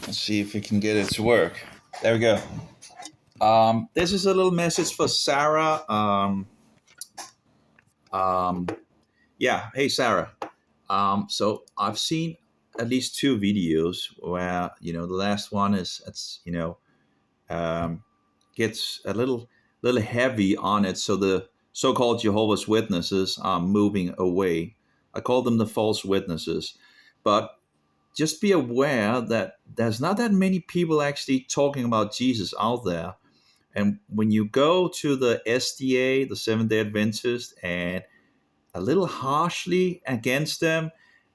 Let's see if we can get it to work. There we go. This is a little message for Sarah. Um, yeah, hey Sarah. So I've seen at least two videos where the last one is um, gets a little heavy on it. So the so-called Jehovah's Witnesses are moving away. I call them the false witnesses, but just be aware that there's not that many people actually talking about Jesus out there. And when you go to the SDA, the Seventh Day Adventist, and a little harshly against them,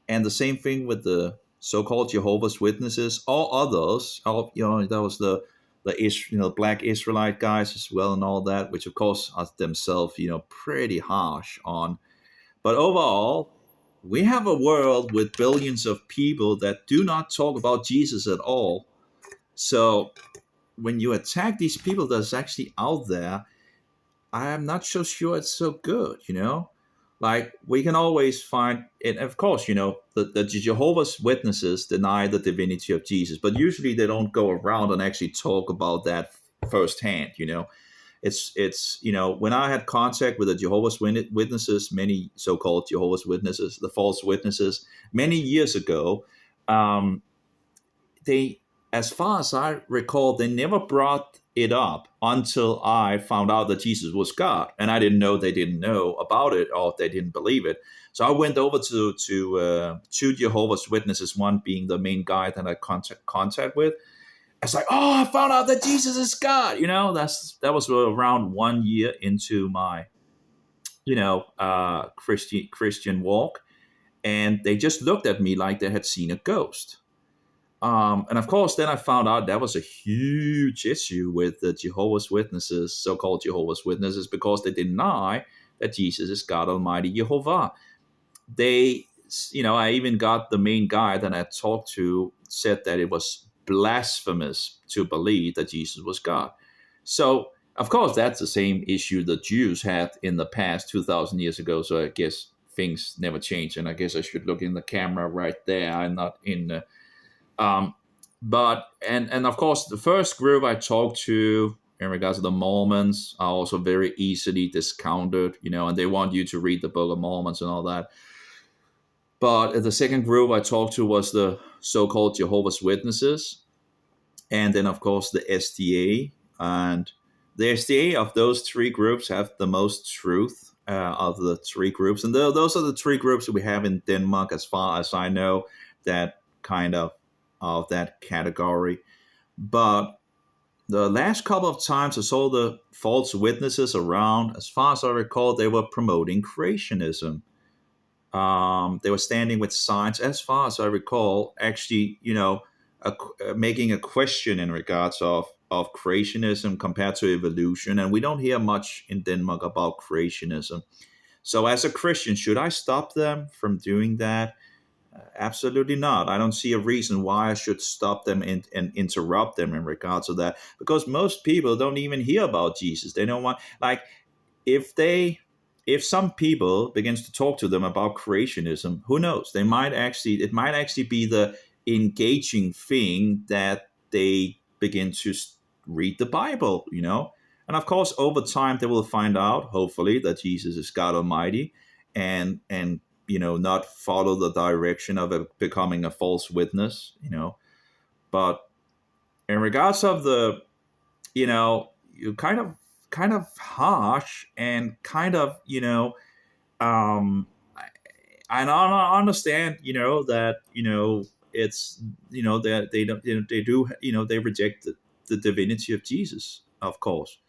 and the same thing with the so-called Jehovah's Witnesses, all others, that was the black Israelite guys as well, and all that, which of course are themselves pretty harsh on. But overall, we have a world with billions of people that do not talk about Jesus at all. So when you attack these people that's actually out there, I am not so sure it's so good. Like we can always find, and of course, the Jehovah's Witnesses deny the divinity of Jesus, but usually they don't go around and actually talk about that firsthand. It's when I had contact with the Jehovah's Witnesses, many so-called Jehovah's Witnesses, the false witnesses, many years ago, um, they, as far as I recall, they never brought it up until I found out that Jesus was God, and I didn't know they didn't know about it or they didn't believe it. So I went over to two Jehovah's Witnesses, one being the main guy that I contact with. It's like, oh, I found out that Jesus is God. That was around 1 year into my Christian walk, and they just looked at me like they had seen a ghost. And of course, then I found out that was a huge issue with the Jehovah's Witnesses, so-called Jehovah's Witnesses, because they deny that Jesus is God Almighty Jehovah. I even got the main guy that I talked to said that it was blasphemous to believe that Jesus was God. So, of course, that's the same issue the Jews had in the past 2,000 years ago. So I guess things never change. And I guess I should look in the camera right there and not in the but of course, the first group I talked to in regards to the Mormons are also very easily discounted, and they want you to read the Book of Mormons and all that. But the second group I talked to was the so-called Jehovah's Witnesses, and then of course the SDA. And the SDA of those three groups have the most truth of the three groups, and those are the three groups that we have in Denmark, as far as I know, that kind of that category. But the last couple of times I saw the false witnesses around, as far as I recall, they were promoting creationism. They were standing with signs, as far as I recall, actually, making a question in regards of creationism compared to evolution. And we don't hear much in Denmark about creationism. So as a Christian, should I stop them from doing that? Absolutely not. I don't see a reason why I should stop them and interrupt them in regards to that, because most people don't even hear about Jesus. They don't want, like, if some people begins to talk to them about creationism, who knows? It might actually be the engaging thing that they begin to read the Bible. And of course, over time, they will find out, hopefully, that Jesus is God Almighty, and not follow the direction of becoming a false witness. But in regards of the, you kind of harsh and kind of, I don't understand, that, it's, that they don't, they do, they reject the divinity of Jesus, of course.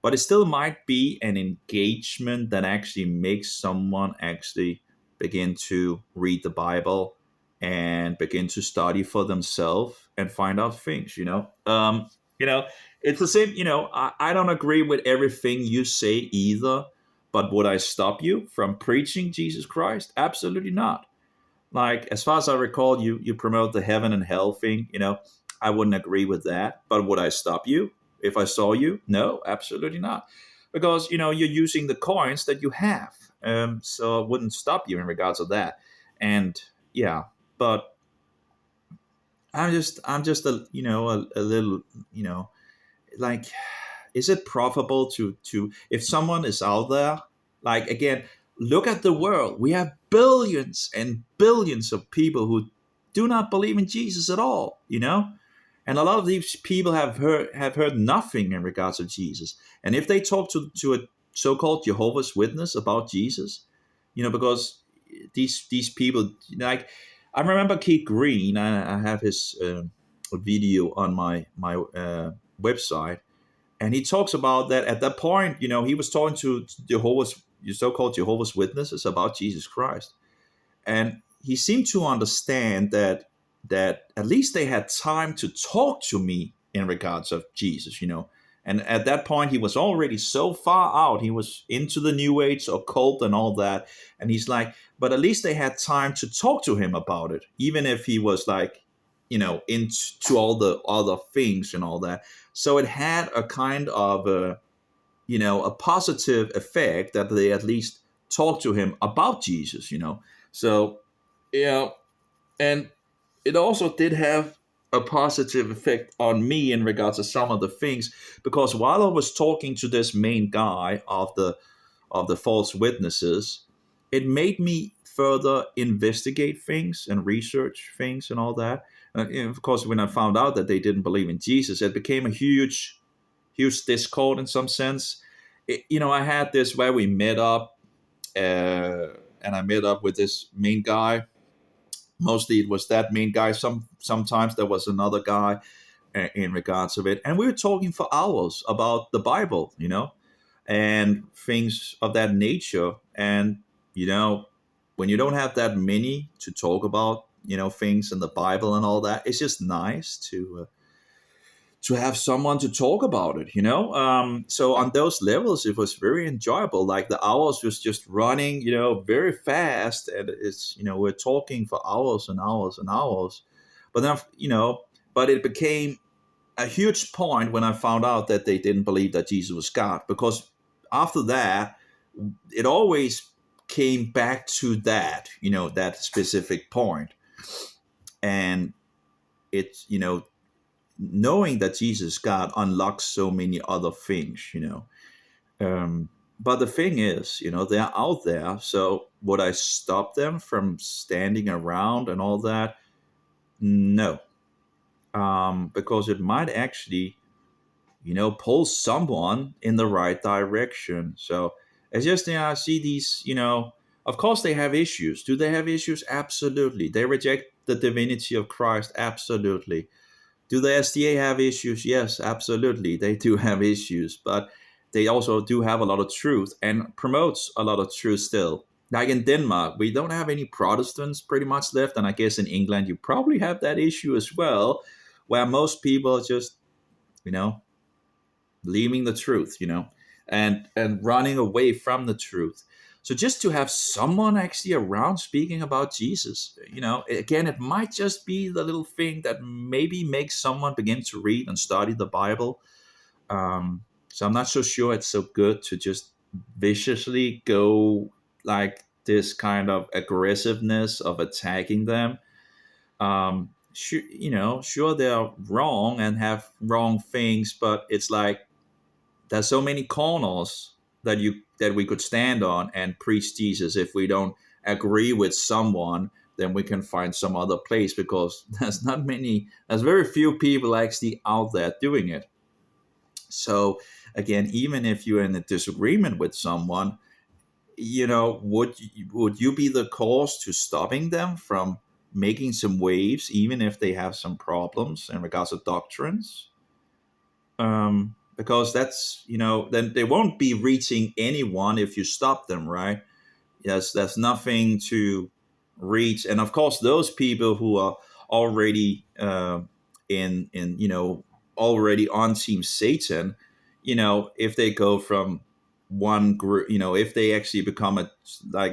But it still might be an engagement that actually makes someone actually begin to read the Bible and begin to study for themselves and find out things. It's the same. I don't agree with everything you say either. But would I stop you from preaching Jesus Christ? Absolutely not. Like, as far as I recall, you promote the heaven and hell thing. I wouldn't agree with that. But would I stop you if I saw you? No, absolutely not. Because you're using the coins that you have. So I wouldn't stop you in regards to that. And yeah, but I'm just a little, like, is it profitable to if someone is out there, like, again, look at the world. We have billions and billions of people who do not believe in Jesus at all, and a lot of these people have heard nothing in regards to Jesus. And if they talk to a so-called Jehovah's Witness about Jesus, because these people, like, I remember Keith Green. I have his video on my website, and he talks about that at that point. He was talking to Jehovah's so-called Jehovah's Witnesses about Jesus Christ, and he seemed to understand that at least they had time to talk to me in regards of Jesus. And at that point, he was already so far out. He was into the New Age, occult, and all that. And he's like, but at least they had time to talk to him about it, even if he was like, into all the other things and all that. So it had a kind of a positive effect that they at least talked to him about Jesus. So, yeah, and it also did have a positive effect on me in regards to some of the things, because while I was talking to this main guy of the false witnesses, it made me further investigate things and research things and all that. And of course, when I found out that they didn't believe in Jesus, it became a huge discord in some sense. I had this where we met up, and I met up with this main guy. Mostly it was that main guy. Sometimes there was another guy in regards of it, and we were talking for hours about the Bible, and things of that nature. And you know, when you don't have that many to talk about, things in the Bible and all that, it's just nice to have someone to talk about it. So on those levels, it was very enjoyable. Like the hours was just running, very fast, and we're talking for hours and hours and hours. But then, but it became a huge point when I found out that they didn't believe that Jesus was God, because after that, it always came back to that specific point. And it's, knowing that Jesus God unlocks so many other things. But the thing is, they're out there. So would I stop them from standing around and all that? No, because it might actually, pull someone in the right direction. So it's just, I see these, of course they have issues. Do they have issues? Absolutely. They reject the divinity of Christ. Absolutely. Do the SDA have issues? Yes, absolutely. They do have issues, but they also do have a lot of truth and promotes a lot of truth still. Like in Denmark, we don't have any Protestants pretty much left. And I guess in England, you probably have that issue as well, where most people are just, you know, leaving the truth, and running away from the truth. So just to have someone actually around speaking about Jesus, again, it might just be the little thing that maybe makes someone begin to read and study the Bible. So I'm not so sure it's so good to just viciously go like this kind of aggressiveness of attacking them. Sure they're wrong and have wrong things, but it's like there's so many corners that we could stand on and preach Jesus. If we don't agree with someone, then we can find some other place, because there's very few people actually out there doing it. So again, even if you're in a disagreement with someone, would you be the cause to stopping them from making some waves, even if they have some problems in regards to doctrines? Because that's, then they won't be reaching anyone if you stop them, right? Yes, there's nothing to reach. And of course, those people who are already already on Team Satan, if they go from one group, if they actually become a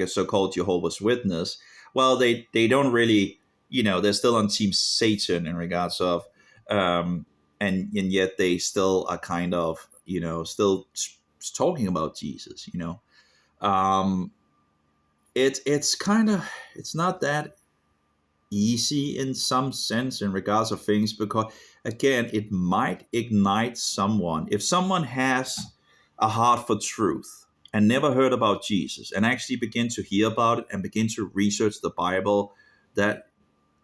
so-called Jehovah's Witness, well, they don't really, they're still on Team Satan in regards of, and yet they still are kind of, still talking about Jesus. Um, it's kind of, it's not that easy in some sense in regards of things, because again, it might ignite someone if someone has a heart for truth and never heard about Jesus and actually begin to hear about it and begin to research the Bible, that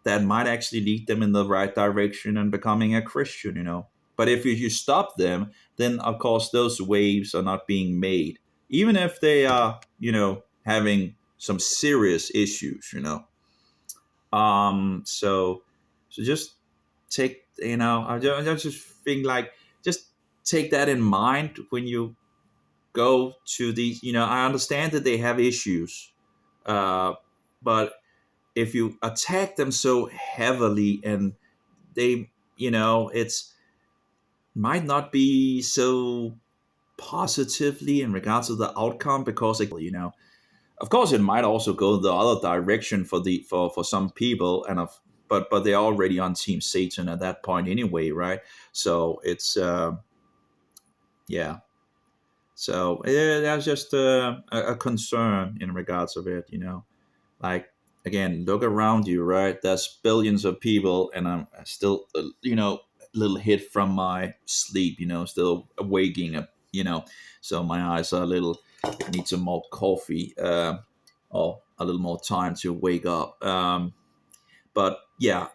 that might actually lead them in the right direction and becoming a Christian, But if you stop them, then of course those waves are not being made, even if they are, having some serious issues, So, just take, I just think like, just take that in mind when you go to these. I understand that they have issues, uh, but if you attack them so heavily and they, it's might not be so positively in regards to the outcome, because of course it might also go the other direction for some people, but they're already on team Satan at that point anyway, right? So it's yeah. So that's just a concern in regards of it, like, again, look around you, right? There's billions of people, and I'm still a little hit from my sleep, still waking up, so my eyes are a little, need some more coffee, or a little more time to wake up, but yeah,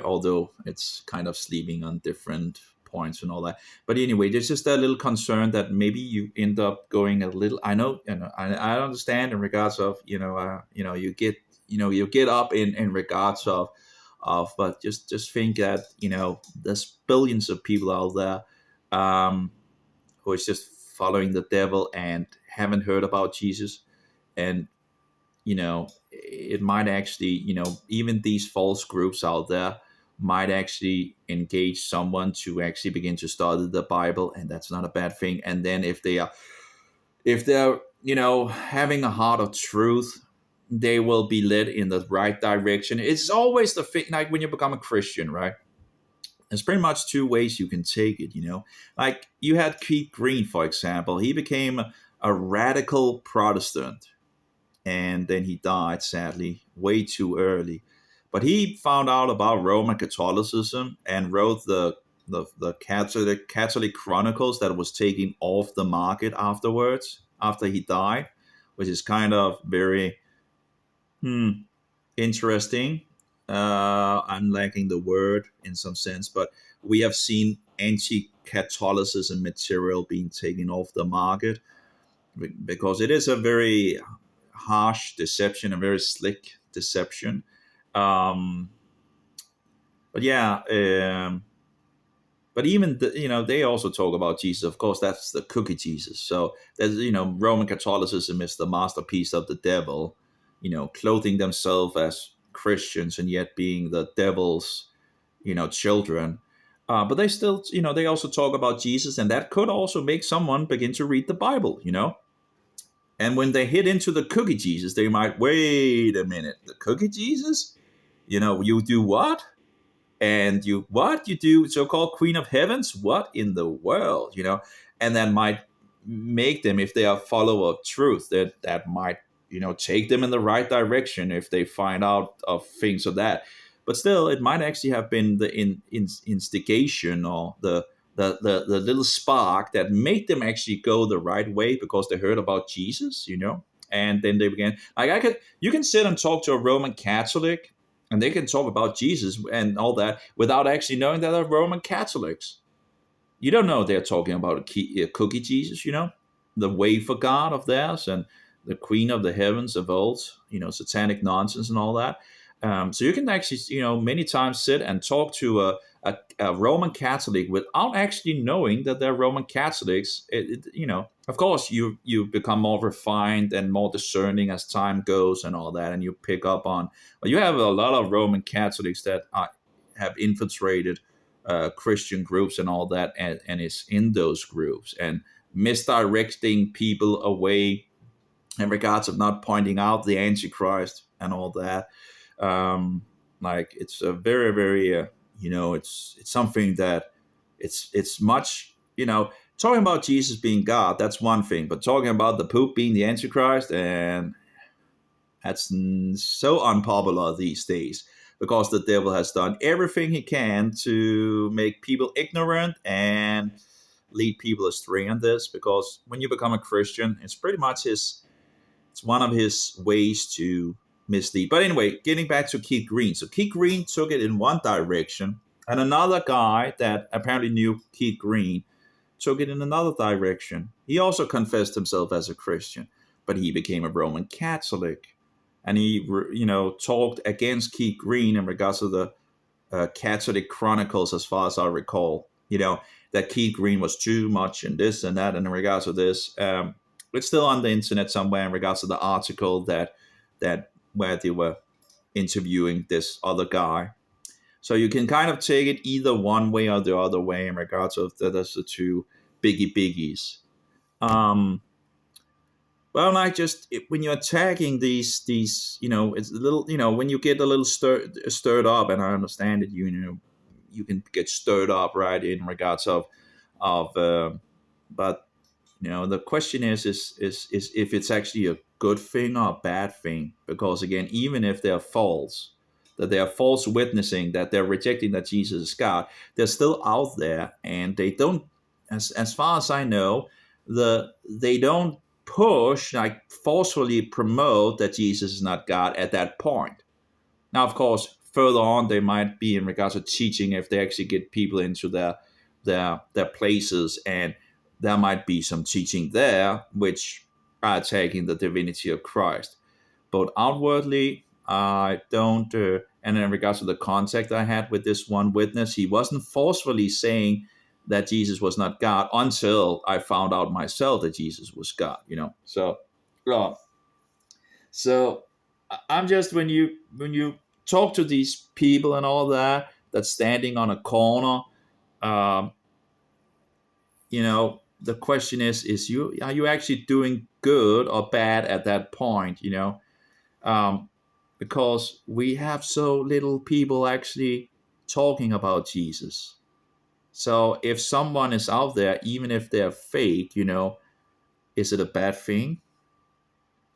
although it's kind of sleeping on different points and all that. But anyway, there's just a little concern that maybe you end up going a little. I know, I understand in regards of, you get up in regards but just think that, there's billions of people out there, who is just following the devil and haven't heard about Jesus. And it might actually, even these false groups out there might actually engage someone to actually begin to study the Bible, and that's not a bad thing. And then if they're having a heart of truth, they will be led in the right direction. It's always the thing, like when you become a Christian, right? There's pretty much two ways you can take it, like you had Keith Green, for example. He became a radical Protestant, and then he died, sadly, way too early. But he found out about Roman Catholicism and wrote the Catholic Chronicles that was taken off the market afterwards, after he died, which is kind of very interesting. I'm lacking the word in some sense, but we have seen anti-Catholicism material being taken off the market, because it is a very harsh deception, a very slick deception. Um, but yeah, but even they also talk about Jesus. Of course, that's the cookie Jesus. So there's Roman Catholicism is the masterpiece of the devil. Clothing themselves as Christians and yet being the devil's children. But they still they also talk about Jesus, and that could also make someone begin to read the Bible. And when they hit into the cookie Jesus, they might, wait a minute, the cookie Jesus? You do what? And you do so-called Queen of Heavens? What in the world? And that might make them, if they are follower of truth, that might, take them in the right direction if they find out of things of that. But still, it might actually have been the instigation, or the little spark that made them actually go the right way, because they heard about Jesus, and then they began, like, you can sit and talk to a Roman Catholic, and they can talk about Jesus and all that without actually knowing that they're Roman Catholics. You don't know they're talking about a cookie Jesus, the way for God of theirs, and the Queen of the Heavens of old, satanic nonsense and all that. So you can actually, many times sit and talk to a Roman Catholic without actually knowing that they're Roman Catholics. Of course, you become more refined and more discerning as time goes and all that, and you pick up on. But you have a lot of Roman Catholics that have infiltrated Christian groups and all that, and is in those groups and misdirecting people away in regards of not pointing out the Antichrist and all that. Like, it's a very, very, it's something that it's much, talking about Jesus being God, that's one thing, but talking about the Pope being the Antichrist, and that's so unpopular these days, because the devil has done everything he can to make people ignorant and lead people astray on this. Because when you become a Christian, it's pretty much it's one of his ways to mislead. But anyway, getting back to Keith Green. So Keith Green took it in one direction, and another guy that apparently knew Keith Green took it in another direction. He also confessed himself as a Christian, but he became a Roman Catholic, and he, talked against Keith Green in regards to the Catholic Chronicles, as far as I recall. That Keith Green was too much and this and that, and in regards to this, it's still on the internet somewhere in regards to the article that where they were interviewing this other guy. So you can kind of take it either one way or the other way in regards of that's the two biggies. Well, like when you're attacking these, it's a little, when you get a little stirred up, and I understand that you can get stirred up, right, in regards of, but the question is if it's actually a good thing or a bad thing. Because again, even if they're false, that they are false witnessing, that they're rejecting that Jesus is God, they're still out there, and they don't, as far as I know, they don't push, like forcefully promote that Jesus is not God at that point. Now, of course, further on they might be in regards to teaching, if they actually get people into their places, and there might be some teaching there which are attacking the divinity of Christ. But outwardly, I don't. And in regards to the contact I had with this one witness, he wasn't forcefully saying that Jesus was not God until I found out myself that Jesus was God. So, uh, I'm just, when you talk to these people and all that's standing on a corner, um, the question is you are you actually doing good or bad at that point? Um, because we have so little people actually talking about Jesus. So if someone is out there, even if they're fake, is it a bad thing?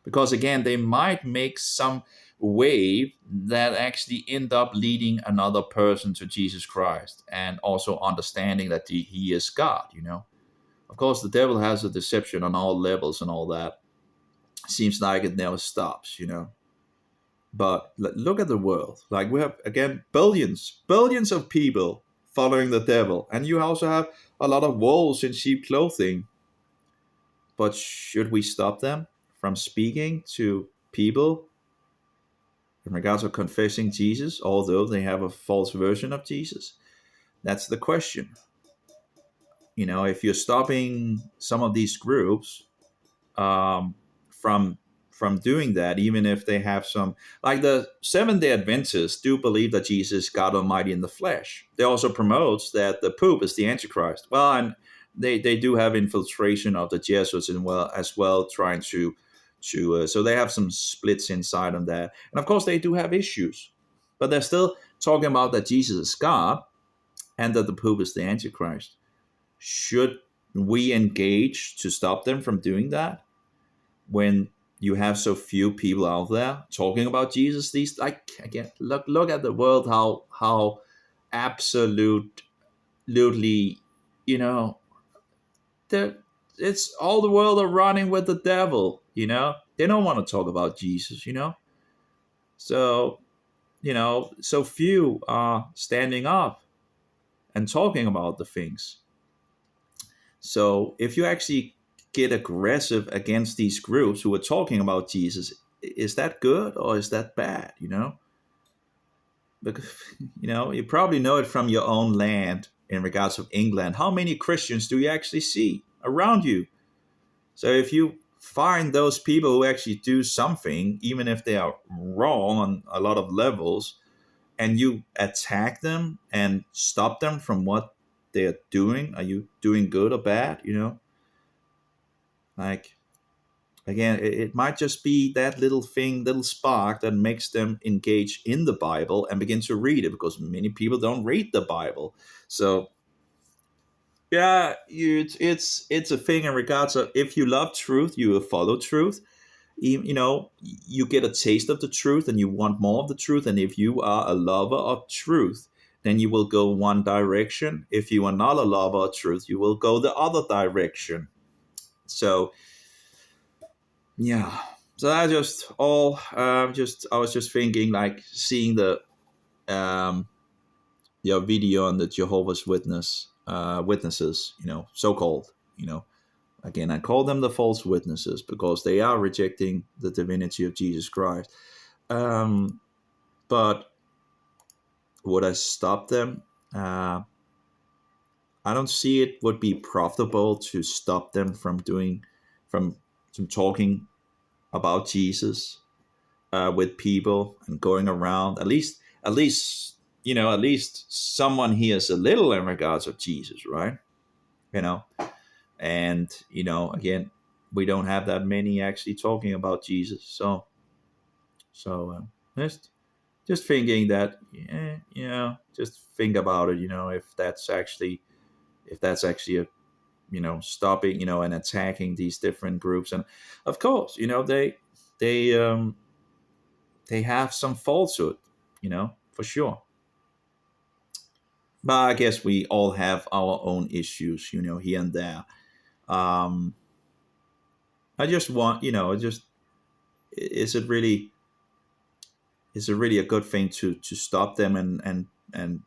Because again, they might make some wave that actually end up leading another person to Jesus Christ, and also understanding that he is God. Of course, the devil has a deception on all levels and all that. Seems like it never stops. But look at the world. Like, we have, again, billions of people following the devil. And you also have a lot of wolves in sheep clothing. But should we stop them from speaking to people in regards to confessing Jesus, although they have a false version of Jesus? That's the question. If you're stopping some of these groups um, from doing that, even if they have some, like the Seventh-day Adventists do believe that Jesus is God Almighty in the flesh. They also promotes that the Pope is the Antichrist. Well, and they do have infiltration of the Jesuits as well, trying to so they have some splits inside on that, and of course they do have issues, but they're still talking about that Jesus is God and that the Pope is the Antichrist. Should we engage to stop them from doing that when you have so few people out there talking about Jesus? These, like, again, look at the world, how absolutely, you know, it's all the world are running with the devil. They don't want to talk about Jesus. So so few are standing up and talking about the things. So if you actually get aggressive against these groups who are talking about Jesus, is that good or is that bad? Because you probably know it from your own land in regards of England. How many Christians do you actually see around you? So if you find those people who actually do something, even if they are wrong on a lot of levels, and you attack them and stop them from what they're doing, are you doing good or bad? Like, again, it might just be that little thing, little spark that makes them engage in the Bible and begin to read it, because many people don't read the Bible. So yeah, it's a thing in regards of, if you love truth, you will follow truth. you get a taste of the truth and you want more of the truth. And if you are a lover of truth, then you will go one direction. If you are not a lover of truth, you will go the other direction. So yeah, so I just all just I was just thinking, like, seeing the um your video on the Jehovah's witnesses, so called, again, I call them the false witnesses because they are rejecting the divinity of Jesus Christ. um but would I stop them? I don't see it would be profitable to stop them from from talking about Jesus with people and going around. At least someone hears a little in regards of Jesus, right? You know, and again, we don't have that many actually talking about Jesus. So just thinking that, just think about it. If that's actually a stopping, and attacking these different groups. And of course, they they have some falsehood, for sure. But I guess we all have our own issues, here and there. um I just want, just, is it really a good thing to stop them and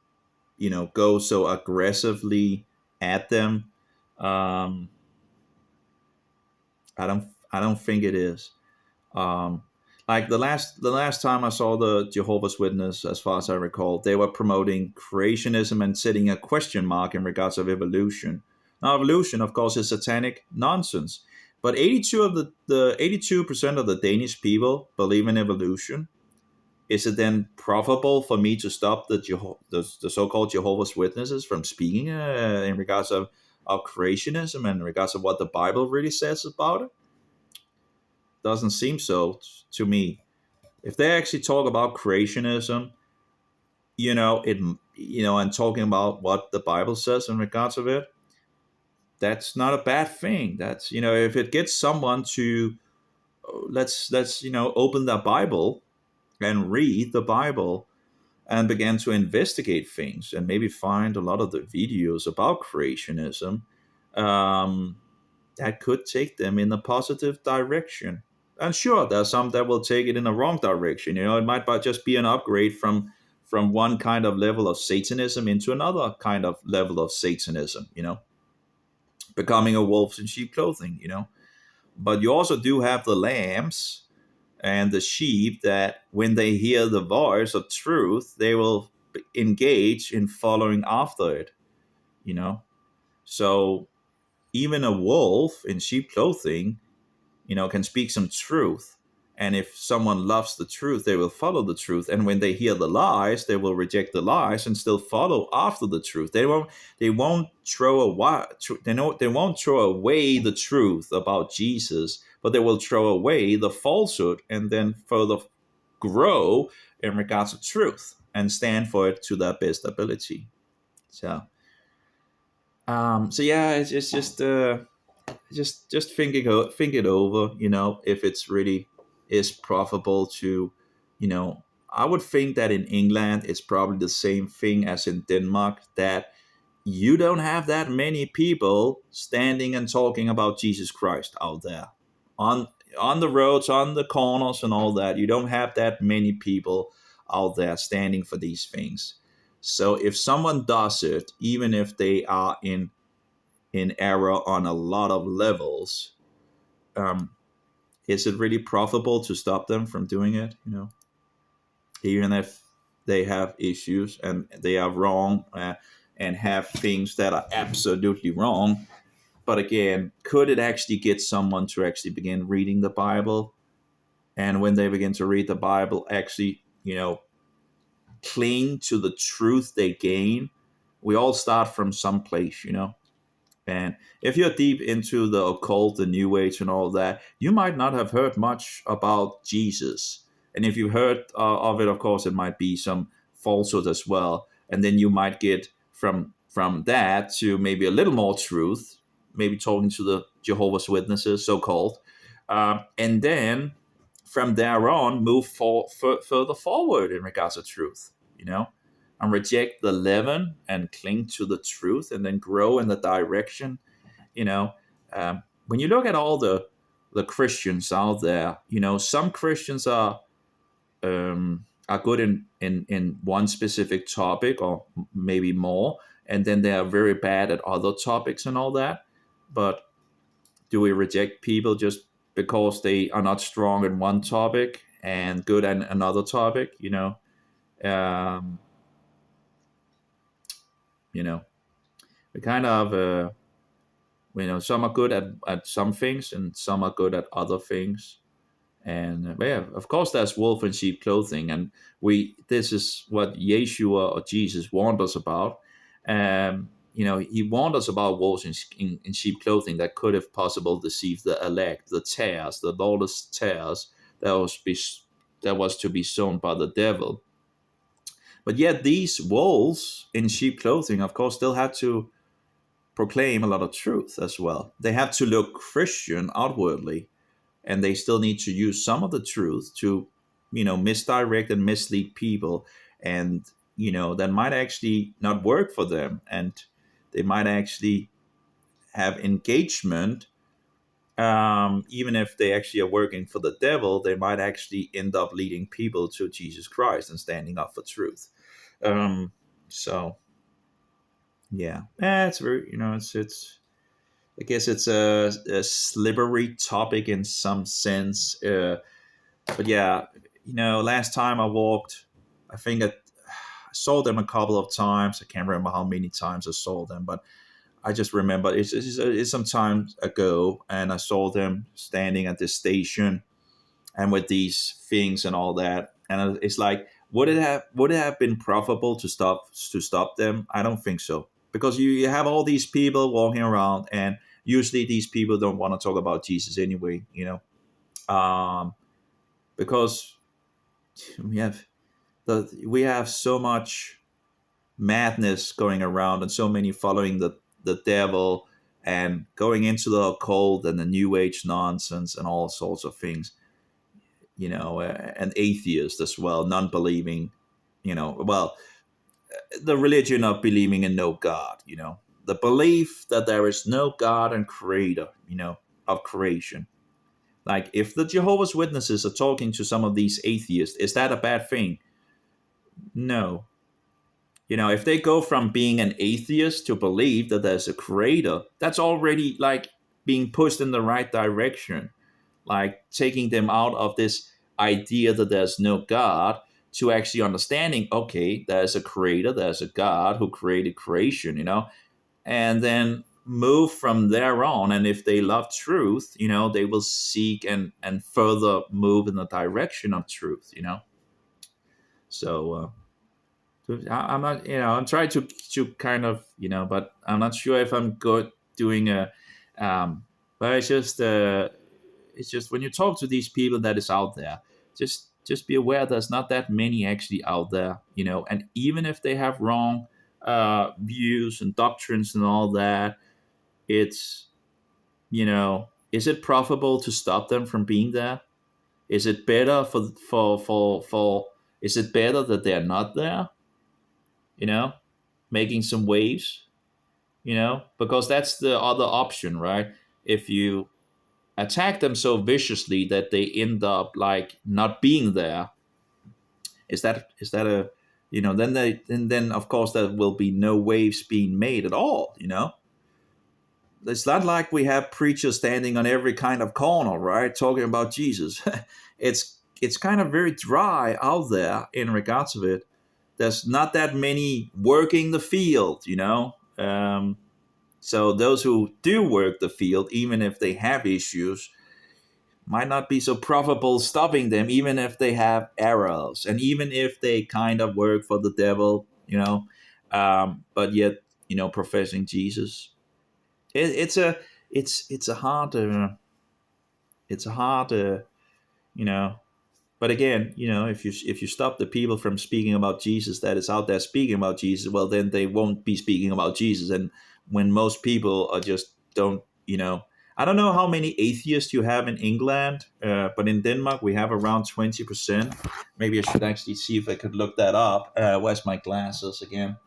go so aggressively at them? um I don't think it is. Um, like the last time I saw the Jehovah's Witness, as far as I recall, they were promoting creationism and setting a question mark in regards of evolution. Now, evolution, of course, is satanic nonsense. But 82% of the Danish people believe in evolution. Is it then profitable for me to stop the so-called Jehovah's Witnesses from speaking in regards of creationism and in regards of what the Bible really says about it? Doesn't seem so to me. If they actually talk about creationism, it and talking about what the Bible says in regards of it, that's not a bad thing. That's, if it gets someone to, let's open the Bible and read the Bible and begin to investigate things and maybe find a lot of the videos about creationism, um, that could take them in a positive direction. And sure, there's some that will take it in the wrong direction. It might just be an upgrade from one kind of level of Satanism into another kind of level of Satanism. Becoming a wolf in sheep clothing. But you also do have the lambs and the sheep that, when they hear the voice of truth, they will engage in following after it. You know, so even a wolf in sheep clothing, can speak some truth. And if someone loves the truth, they will follow the truth. And when they hear the lies, they will reject the lies and still follow after the truth. They won't throw away. They won't throw away the truth about Jesus, but they will throw away the falsehood and then further grow in regards to truth and stand for it to their best ability. So yeah, it's just think it over. If it's really is profitable to, you know I would think that in England it's probably the same thing as in Denmark, that you don't have that many people standing and talking about Jesus Christ out there on on the roads, on the corners, and all that. You don't have that many people out there standing for these things. So if someone does it, even if they are in error on a lot of levels, um, is it really profitable to stop them from doing it? Even if they have issues and they are wrong, and have things that are absolutely wrong. But again, could it actually get someone to actually begin reading the Bible? And when they begin to read the Bible, actually, cling to the truth they gain? We all start from some place. And if you're deep into the occult, the New Age, and all that, you might not have heard much about Jesus. And if you heard of it, of course, it might be some falsehood as well. And then you might get from that to maybe a little more truth, maybe talking to the Jehovah's Witnesses, so called. And then from there on move further forward in regards to truth, and reject the leaven and cling to the truth, and then grow in the direction. you know when you look at all the Christians out there, some Christians are good in one specific topic, or maybe more, and then they are very bad at other topics and all that. But do we reject people just because they are not strong in one topic and good at another topic? Um, you know, we kind of some are good at some things and some are good at other things. And yeah, of course, there's wolf in sheep clothing, and this is what Yeshua or Jesus warned us about. He warned us about wolves in sheep clothing that could, if possible, deceive the elect, the tares, the lawless tares that was to be sown by the devil. But yet, these wolves in sheep clothing, of course, still had to proclaim a lot of truth as well. They have to look Christian outwardly, and they still need to use some of the truth to misdirect and mislead people. And that might actually not work for them, and they might actually have engagement. Even if they actually are working for the devil, they might actually end up leading people to Jesus Christ and standing up for truth. So yeah, it's very, it's I guess it's a slippery topic in some sense. But yeah, last time I walked, I think I saw them a couple of times. I can't remember how many times I saw them, but I just remember it's some time ago, and I saw them standing at this station and with these things and all that. And it's like, would it have been profitable to stop them? I don't think so, because you have all these people walking around, and usually these people don't want to talk about Jesus anyway. Because we have so much madness going around, and so many following the devil and going into the occult and the new age nonsense and all sorts of things. And atheists as well, non-believing. Well, the religion of believing in no God. The belief that there is no God and creator. Of creation. Like, if the Jehovah's Witnesses are talking to some of these atheists, is that a bad thing? No. If they go from being an atheist to believe that there's a creator, that's already like being pushed in the right direction. Like, taking them out of this idea that there's no God to actually understanding, okay, there's a creator, there's a God who created creation, and then move from there on. And if they love truth, they will seek and further move in the direction of truth. So I'm not, I'm trying to kind of, but I'm not sure if I'm good doing but it's just when you talk to these people that is out there, just be aware there's not that many actually out there. And even if they have wrong views and doctrines and all that, it's, is it profitable to stop them from being there? Is it better for is it better that they're not there? Making some waves, because that's the other option, right? If you attack them so viciously that they end up like not being there, is that a then of course there will be no waves being made at all. It's not like we have preachers standing on every kind of corner, right, talking about Jesus. it's kind of very dry out there in regards of it. There's not that many working the field. So those who do work the field, even if they have issues, might not be so profitable stopping them, even if they have errors and even if they kind of work for the devil, but yet, professing Jesus. It's a hard, you know, but again, if you stop the people from speaking about Jesus that is out there speaking about Jesus, well, then they won't be speaking about Jesus. And when most people are just don't, I don't know how many atheists you have in England, but in Denmark we have around 20%. Maybe I should actually see if I could look that up. Where's my glasses again?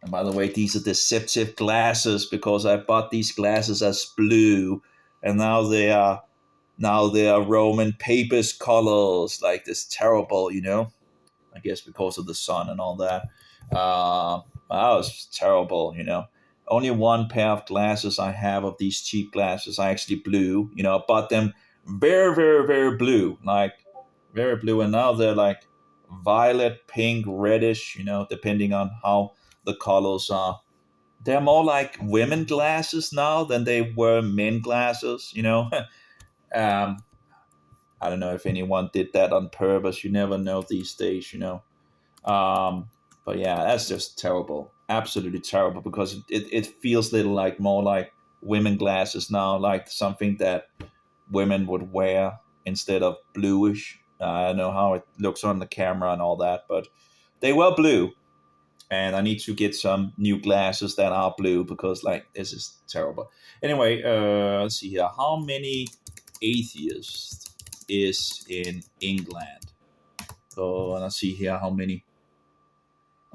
And by the way, these are deceptive glasses because I bought these glasses as blue, and now they are Roman papist colors, like this terrible, I guess because of the sun and all that. That was terrible, Only one pair of glasses I have of these cheap glasses are actually blue. I bought them very, very, very blue, like very blue, and now they're like violet, pink, reddish, depending on how the colors are. They're more like women glasses now than they were men glasses. um, I don't know if anyone did that on purpose. You never know these days. Um, but yeah, that's just terrible. Absolutely terrible because it feels little like more like women glasses now, like something that women would wear instead of bluish. I don't know how it looks on the camera and all that, but they were blue. And I need to get some new glasses that are blue because like this is terrible. Anyway, let's see here. How many atheists is in England? So let's see here how many.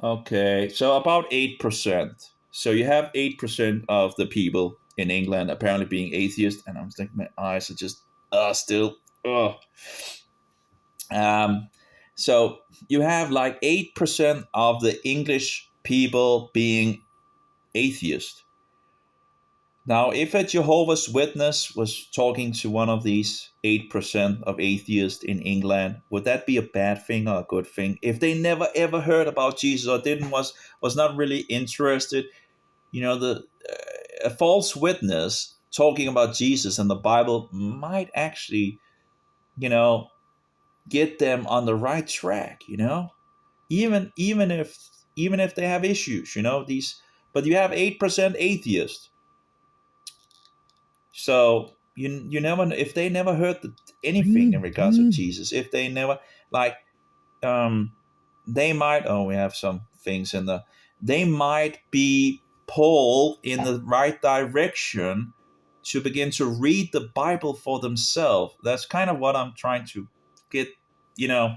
Okay, so about 8%. So you have 8% of the people in England apparently being atheist, and I'm thinking my eyes are just still. Ugh. Um, so you have like 8% of the English people being atheist. Now, if a Jehovah's Witness was talking to one of these 8% of atheists in England, would that be a bad thing or a good thing? If they never ever heard about Jesus or didn't was not really interested, the a false witness talking about Jesus and the Bible might actually, you know, get them on the right track. Even if they have issues, these, but you have 8% atheists. So you never know if they never heard anything in regards of Jesus. If they never like, um, they might. Oh, we have some things in the. They might be pulled in the right direction to begin to read the Bible for themselves. That's kind of what I'm trying to get. You know,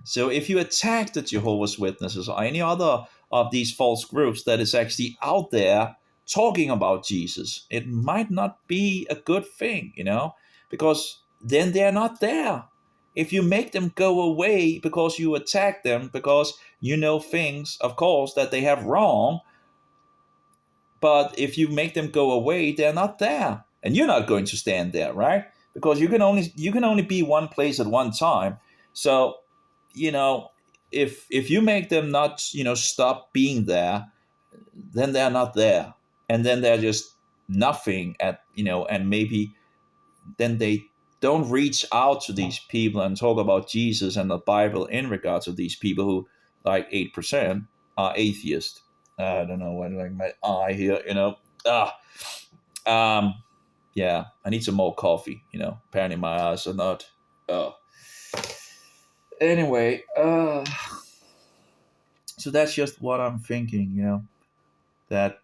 so if you attack the Jehovah's Witnesses or any other of these false groups that is actually out there talking about Jesus, it might not be a good thing, because then they're not there. If you make them go away because you attack them, because you know things, of course, that they have wrong, but if you make them go away, they're not there. And you're not going to stand there, right? Because you can only be one place at one time. So, you know, if you make them not, stop being there, then they're not there. And then they're just nothing and maybe then they don't reach out to these people and talk about Jesus and the Bible in regards to these people who, like 8%, are atheist. I don't know what, like my eye here. Ah, um, yeah, I need some more coffee. Apparently my eyes are not. Oh, anyway, so that's just what I'm thinking. That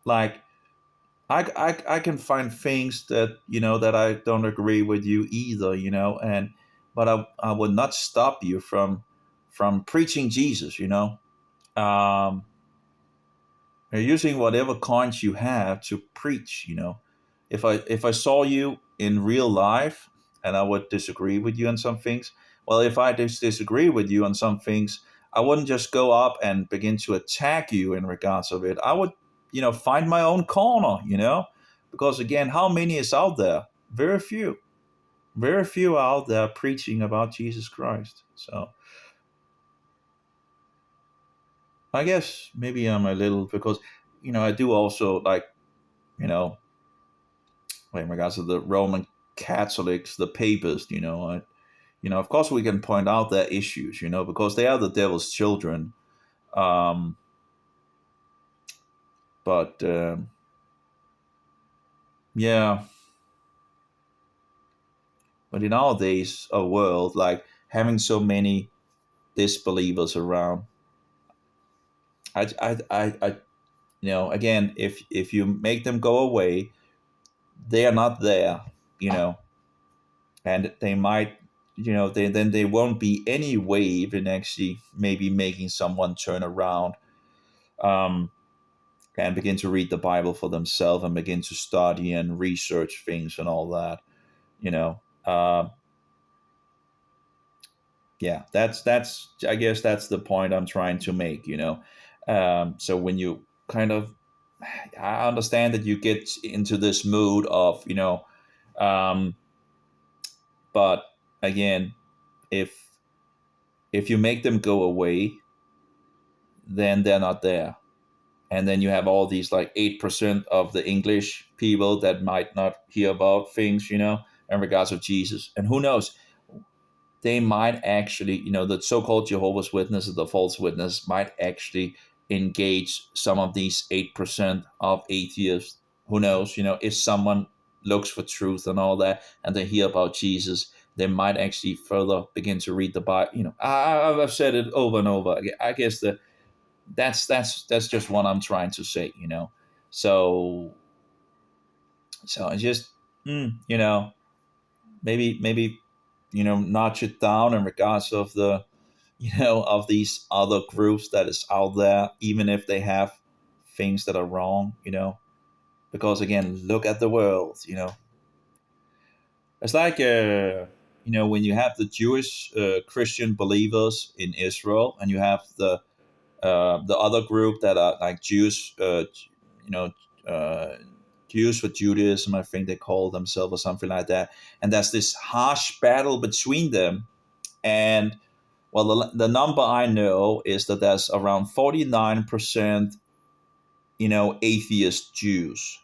like I can find things that that I don't agree with you either. And but I would not stop you from preaching Jesus. Um, you're using whatever coins you have to preach. If I saw you in real life and I would disagree with you on some things, well, if I disagree with you on some things, I wouldn't just go up and begin to attack you in regards of it. I would, find my own corner. Because again, how many is out there? Very few. Very few are out there preaching about Jesus Christ. So I guess maybe I'm a little because I do also like you know in regards to the Roman Catholics, the papists. Of course we can point out their issues. Because they are the devil's children. Um, but yeah, but in our days of world, like having so many disbelievers around, I again, if you make them go away, they are not there, you know, and they might, then there won't be any wave in actually maybe making someone turn around, um, and begin to read the Bible for themselves and begin to study and research things and all that, you know. Yeah, that's I guess that's the point I'm trying to make, you know. So when you kind of, I understand that you get into this mood of, um, but again, if you make them go away, then they're not there. And then you have all these like 8% of the English people that might not hear about things, in regards of Jesus. And who knows, they might actually, the so-called Jehovah's Witnesses, the false witness, might actually engage some of these 8% of atheists. Who knows, if someone looks for truth and all that, and they hear about Jesus, they might actually further begin to read the Bible. I've said it over and over. I guess that's just what I'm trying to say. So I just, maybe notch it down in regards of the, of these other groups that is out there, even if they have things that are wrong, because again, look at the world. It's like, when you have the Jewish Christian believers in Israel, and you have the other group that are like Jews, you know, uh, Jews for Judaism, I think they call themselves, or something like that. And there's this harsh battle between them. And well, the number I know is that there's around 49%, atheist Jews.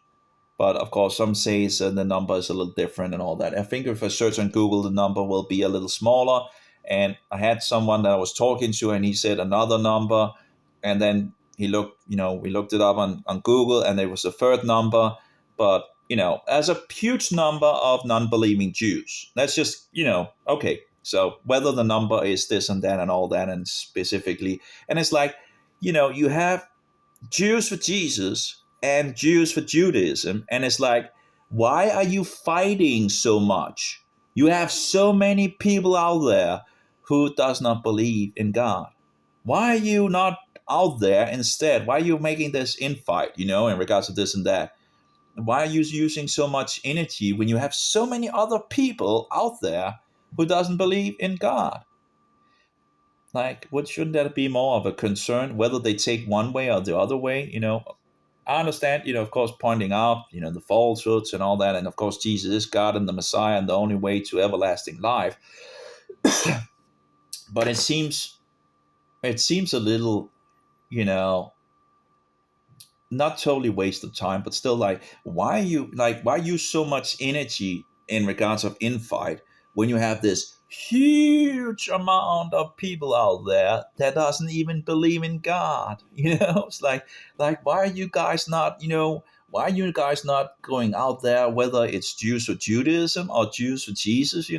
But of course, some say the number is a little different and all that. I think if I search on Google, the number will be a little smaller. And I had someone that I was talking to, and he said another number. And then we looked it up on Google, and there was a third number. But, as a huge number of non believing Jews, that's just, okay. So whether the number is this and that and all that, and specifically, and it's like, you have Jews for Jesus and Jews for Judaism. And it's like, why are you fighting so much? You have so many people out there who does not believe in God. Why are you not out there instead? Why are you making this infight, in regards to this and that? Why are you using so much energy when you have so many other people out there who doesn't believe in God? Like, what shouldn't that be more of a concern, whether they take one way or the other way? I understand, of course, pointing out, the falsehoods and all that. And of course, Jesus is God and the Messiah and the only way to everlasting life. But it seems a little, you know, not totally waste of time, but still, like, why use so much energy in regards of infight when you have this huge amount of people out there that doesn't even believe in God? It's like, why are you guys not, why are you guys not going out there, whether it's Jews for Judaism or Jews for Jesus?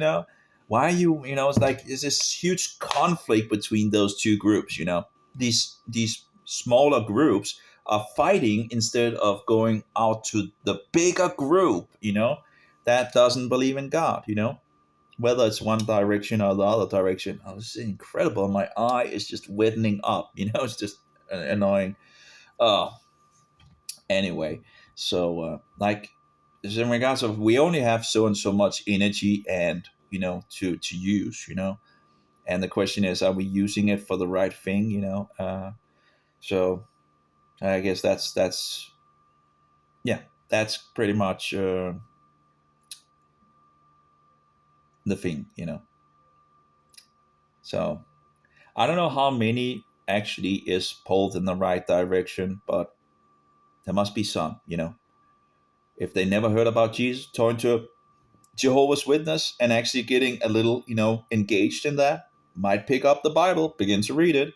Why are you, it's like, there's this huge conflict between those two groups. These smaller groups are fighting instead of going out to the bigger group, that doesn't believe in God, whether it's one direction or the other direction. Oh, it's incredible. My eye is just reddening up, it's just annoying. Uh, anyway, so like, in regards of, we only have so and so much energy and, to use, and the question is, are we using it for the right thing, so I guess that's yeah, that's pretty much the thing, So I don't know how many actually is pulled in the right direction, but there must be some. If they never heard about Jesus, turn to a Jehovah's Witness and actually getting a little, engaged in that, might pick up the Bible, begin to read it,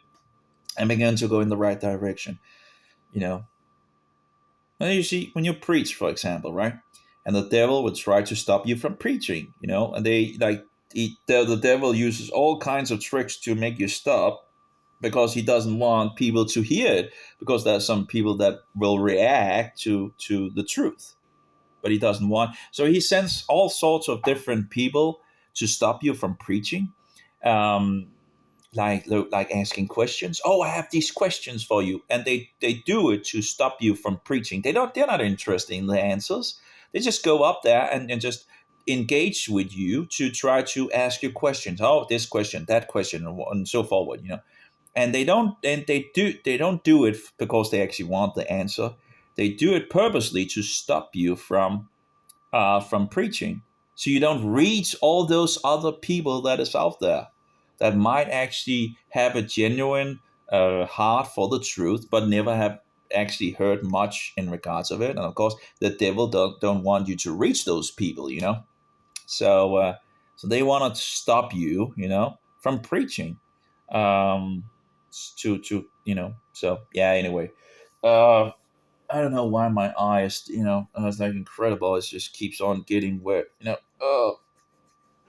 and begin to go in the right direction. You know, and you see, when you preach, for example, right? And the devil would try to stop you from preaching, and they like the devil uses all kinds of tricks to make you stop, because he doesn't want people to hear it, because there are some people that will react to the truth. but he doesn't want. So he sends all sorts of different people to stop you from preaching. Um, like asking questions. Oh, I have these questions for you, and they do it to stop you from preaching. They're not interested in the answers. They just go up there and just engage with you to try to ask you questions. Oh, this question, that question, and so forward. And they don't do it because they actually want the answer. They do it purposely to stop you from preaching, so you don't reach all those other people that is out there that might actually have a genuine heart for the truth, but never have actually heard much in regards of it. And of course, the devil don't want you to reach those people. So they want to stop you, from preaching. Um, So yeah. Anyway, uh, I don't know why my eyes, it's like incredible. It just keeps on getting wet.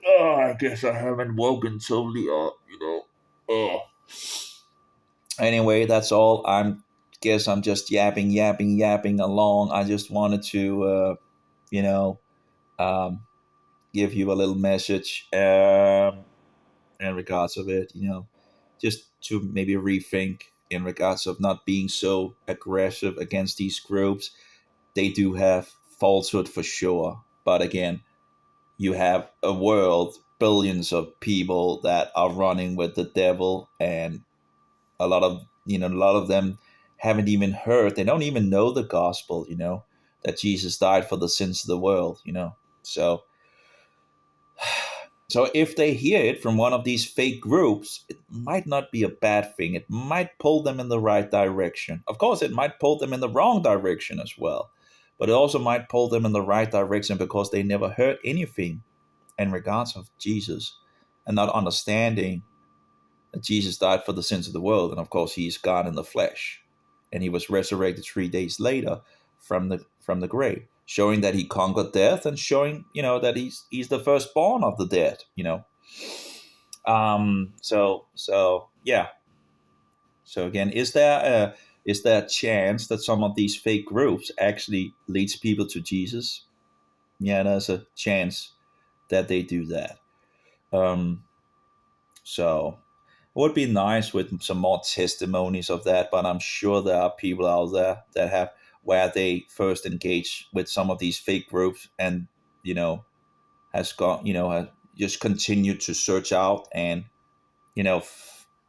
I guess I haven't woken totally up. Oh. Anyway, that's all. Guess I'm just yapping along. I just wanted to, you know, um, give you a little message in regards of it. Just to maybe rethink in regards of not being so aggressive against these groups. They do have falsehood for sure, but again, you have a world, billions of people that are running with the devil, and a lot of them haven't even heard. They don't even know the gospel, that Jesus died for the sins of the world. So so if they hear it from one of these fake groups, it might not be a bad thing. It might pull them in the right direction. Of course, it might pull them in the wrong direction as well. But it also might pull them in the right direction because they never heard anything in regards of Jesus, and not understanding that Jesus died for the sins of the world. And of course, he's God in the flesh. And he was resurrected 3 days later from the grave, showing that he conquered death, and showing, that he's the firstborn of the dead. So yeah. So again, is there a chance that some of these fake groups actually leads people to Jesus? Yeah, there's a chance that they do that. Um, so it would be nice with some more testimonies of that, but I'm sure there are people out there that have where they first engage with some of these fake groups, and you know has just continued to search out, and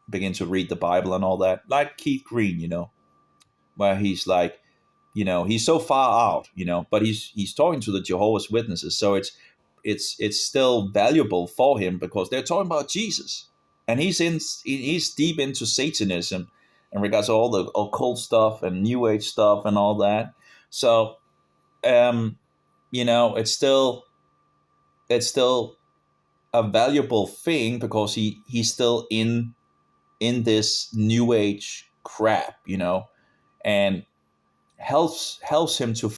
begin to read the Bible and all that, like Keith Green, where he's like, he's so far out, but he's talking to the Jehovah's Witnesses, so it's still valuable for him because they're talking about Jesus, and he's deep into Satanism in regards to all the occult stuff and New Age stuff and all that. So, it's still a valuable thing because he's still in this New Age crap, and helps him to